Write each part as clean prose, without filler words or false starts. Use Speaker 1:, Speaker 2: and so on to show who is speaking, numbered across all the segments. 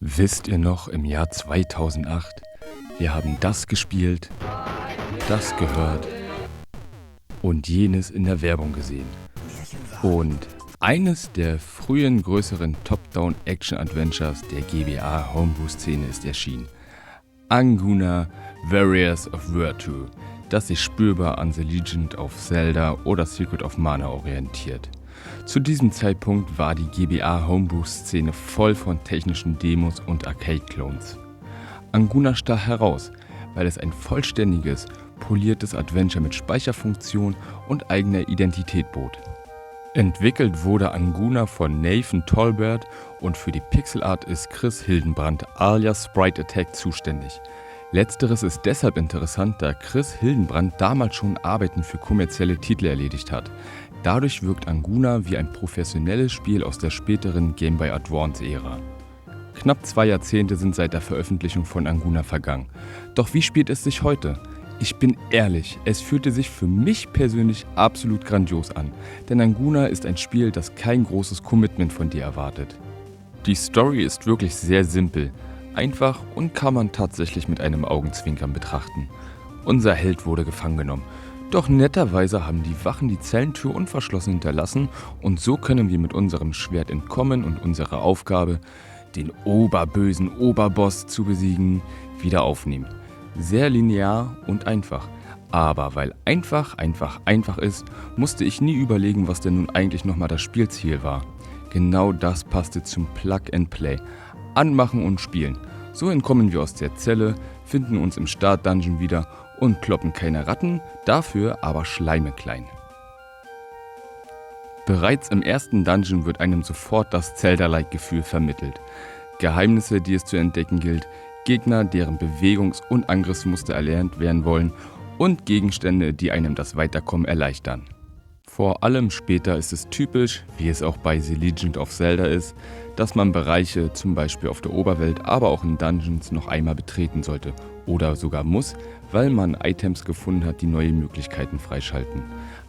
Speaker 1: Wisst ihr noch im Jahr 2008? Wir haben das gespielt, das gehört und jenes in der Werbung gesehen. Und eines der frühen größeren Top-Down-Action-Adventures der GBA-Homebrew-Szene ist erschienen. Anguna Warriors of Virtue, das sich spürbar an The Legend of Zelda oder Secret of Mana orientiert. Zu diesem Zeitpunkt war die GBA-Homebrew-Szene voll von technischen Demos und Arcade-Clones. Anguna stach heraus, weil es ein vollständiges, poliertes Adventure mit Speicherfunktion und eigener Identität bot. Entwickelt wurde Anguna von Nathan Tolbert und für die Pixelart ist Chris Hildenbrand alias Sprite Attack zuständig. Letzteres ist deshalb interessant, da Chris Hildenbrand damals schon Arbeiten für kommerzielle Titel erledigt hat. Dadurch wirkt Anguna wie ein professionelles Spiel aus der späteren Game Boy Advance-Ära. Knapp 2 Jahrzehnte sind seit der Veröffentlichung von Anguna vergangen. Doch wie spielt es sich heute? Ich bin ehrlich, es fühlte sich für mich persönlich absolut grandios an, denn Anguna ist ein Spiel, das kein großes Commitment von dir erwartet. Die Story ist wirklich sehr simpel, einfach und kann man tatsächlich mit einem Augenzwinkern betrachten. Unser Held wurde gefangen genommen, doch netterweise haben die Wachen die Zellentür unverschlossen hinterlassen und so können wir mit unserem Schwert entkommen und unsere Aufgabe, den oberbösen Oberboss zu besiegen, wieder aufnehmen. Sehr linear und einfach. Aber weil einfach ist, musste ich nie überlegen, was denn nun eigentlich nochmal das Spielziel war. Genau das passte zum Plug and Play. Anmachen und spielen. So entkommen wir aus der Zelle, finden uns im Start-Dungeon wieder und kloppen keine Ratten, dafür aber Schleime klein. Bereits im ersten Dungeon wird einem sofort das Zelda-like-Gefühl vermittelt. Geheimnisse, die es zu entdecken gilt, Gegner, deren Bewegungs- und Angriffsmuster erlernt werden wollen und Gegenstände, die einem das Weiterkommen erleichtern. Vor allem später ist es typisch, wie es auch bei The Legend of Zelda ist, dass man Bereiche, zum Beispiel auf der Oberwelt, aber auch in Dungeons noch einmal betreten sollte oder sogar muss, weil man Items gefunden hat, die neue Möglichkeiten freischalten.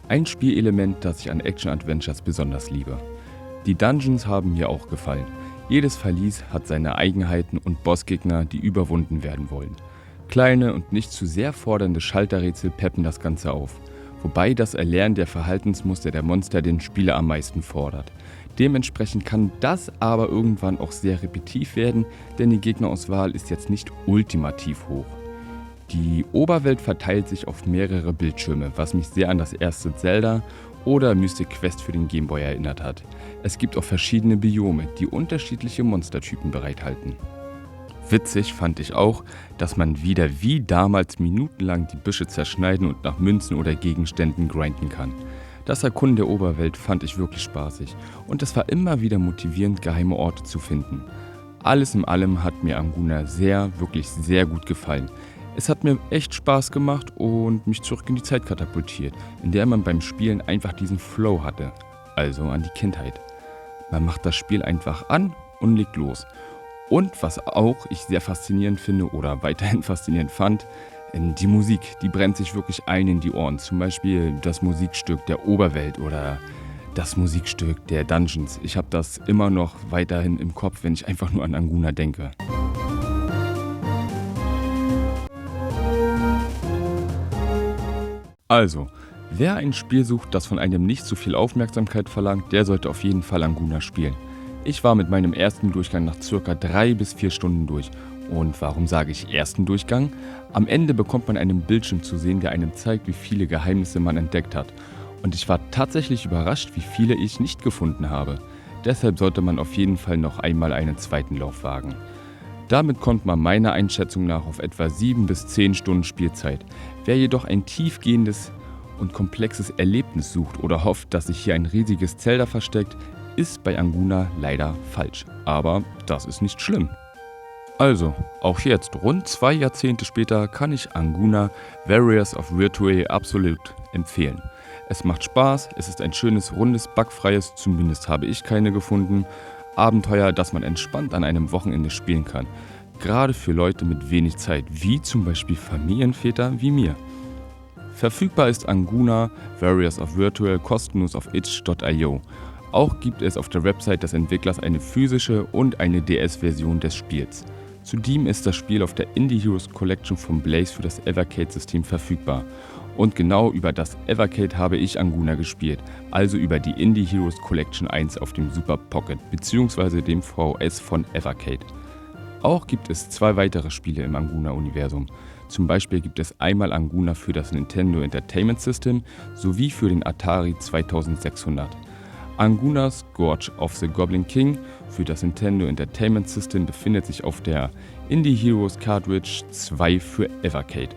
Speaker 1: Ein Spielelement, das ich an Action-Adventures besonders liebe. Die Dungeons haben mir auch gefallen. Jedes Verlies hat seine Eigenheiten und Bossgegner, die überwunden werden wollen. Kleine und nicht zu sehr fordernde Schalterrätsel peppen das Ganze auf, wobei das Erlernen der Verhaltensmuster der Monster den Spieler am meisten fordert. Dementsprechend kann das aber irgendwann auch sehr repetitiv werden, denn die Gegnerauswahl ist jetzt nicht ultimativ hoch. Die Oberwelt verteilt sich auf mehrere Bildschirme, was mich sehr an das erste Zelda oder Mystic Quest für den Game Boy erinnert hat. Es gibt auch verschiedene Biome, die unterschiedliche Monstertypen bereithalten. Witzig fand ich auch, dass man wieder wie damals minutenlang die Büsche zerschneiden und nach Münzen oder Gegenständen grinden kann. Das Erkunden der Oberwelt fand ich wirklich spaßig und es war immer wieder motivierend, geheime Orte zu finden. Alles in allem hat mir Anguna wirklich sehr gut gefallen. Es hat mir echt Spaß gemacht und mich zurück in die Zeit katapultiert, in der man beim Spielen einfach diesen Flow hatte, also an die Kindheit. Man macht das Spiel einfach an und legt los. Und was auch ich sehr faszinierend finde oder weiterhin faszinierend fand, die Musik, die brennt sich wirklich ein in die Ohren. Zum Beispiel das Musikstück der Oberwelt oder das Musikstück der Dungeons. Ich habe das immer noch weiterhin im Kopf, wenn ich einfach nur an Anguna denke. Also, wer ein Spiel sucht, das von einem nicht so viel Aufmerksamkeit verlangt, der sollte auf jeden Fall Anguna spielen. Ich war mit meinem ersten Durchgang nach ca. 3 bis 4 Stunden durch. Und warum sage ich ersten Durchgang? Am Ende bekommt man einen Bildschirm zu sehen, der einem zeigt, wie viele Geheimnisse man entdeckt hat. Und ich war tatsächlich überrascht, wie viele ich nicht gefunden habe. Deshalb sollte man auf jeden Fall noch einmal einen zweiten Lauf wagen. Damit kommt man meiner Einschätzung nach auf etwa 7 bis 10 Stunden Spielzeit. Wer jedoch ein tiefgehendes und komplexes Erlebnis sucht oder hofft, dass sich hier ein riesiges Zelda versteckt, ist bei Anguna leider falsch. Aber das ist nicht schlimm. Also, auch jetzt, rund 2 Jahrzehnte später, kann ich Anguna Warriors of Virtue absolut empfehlen. Es macht Spaß, es ist ein schönes, rundes, bugfreies, zumindest habe ich keine gefunden, Abenteuer, das man entspannt an einem Wochenende spielen kann. Gerade für Leute mit wenig Zeit, wie zum Beispiel Familienväter wie mir. Verfügbar ist Anguna Warriors of Virtue kostenlos auf itch.io. Auch gibt es auf der Website des Entwicklers eine physische und eine DS-Version des Spiels. Zudem ist das Spiel auf der Indie Heroes Collection von Blaze für das Evercade-System verfügbar. Und genau über das Evercade habe ich Anguna gespielt, also über die Indie Heroes Collection 1 auf dem Super Pocket bzw. dem VHS von Evercade. Auch gibt es 2 weitere Spiele im Anguna-Universum. Zum Beispiel gibt es einmal Anguna für das Nintendo Entertainment System sowie für den Atari 2600. Anguna Scourge of the Goblin King für das Nintendo Entertainment System befindet sich auf der Indie Heroes Cartridge 2 für Evercade.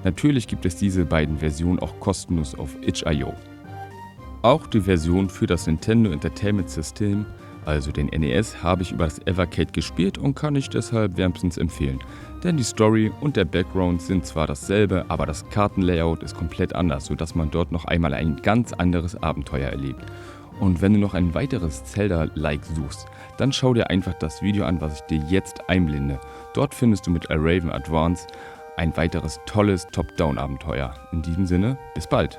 Speaker 1: Natürlich gibt es diese beiden Versionen auch kostenlos auf itch.io. Auch die Version für das Nintendo Entertainment System, also den NES, habe ich über das Evercade gespielt und kann ich deshalb wärmstens empfehlen. Denn die Story und der Background sind zwar dasselbe, aber das Kartenlayout ist komplett anders, sodass man dort noch einmal ein ganz anderes Abenteuer erlebt. Und wenn du noch ein weiteres Zelda-like suchst, dann schau dir einfach das Video an, was ich dir jetzt einblende. Dort findest du mit A Raven Advance ein weiteres tolles Top-Down-Abenteuer. In diesem Sinne, bis bald!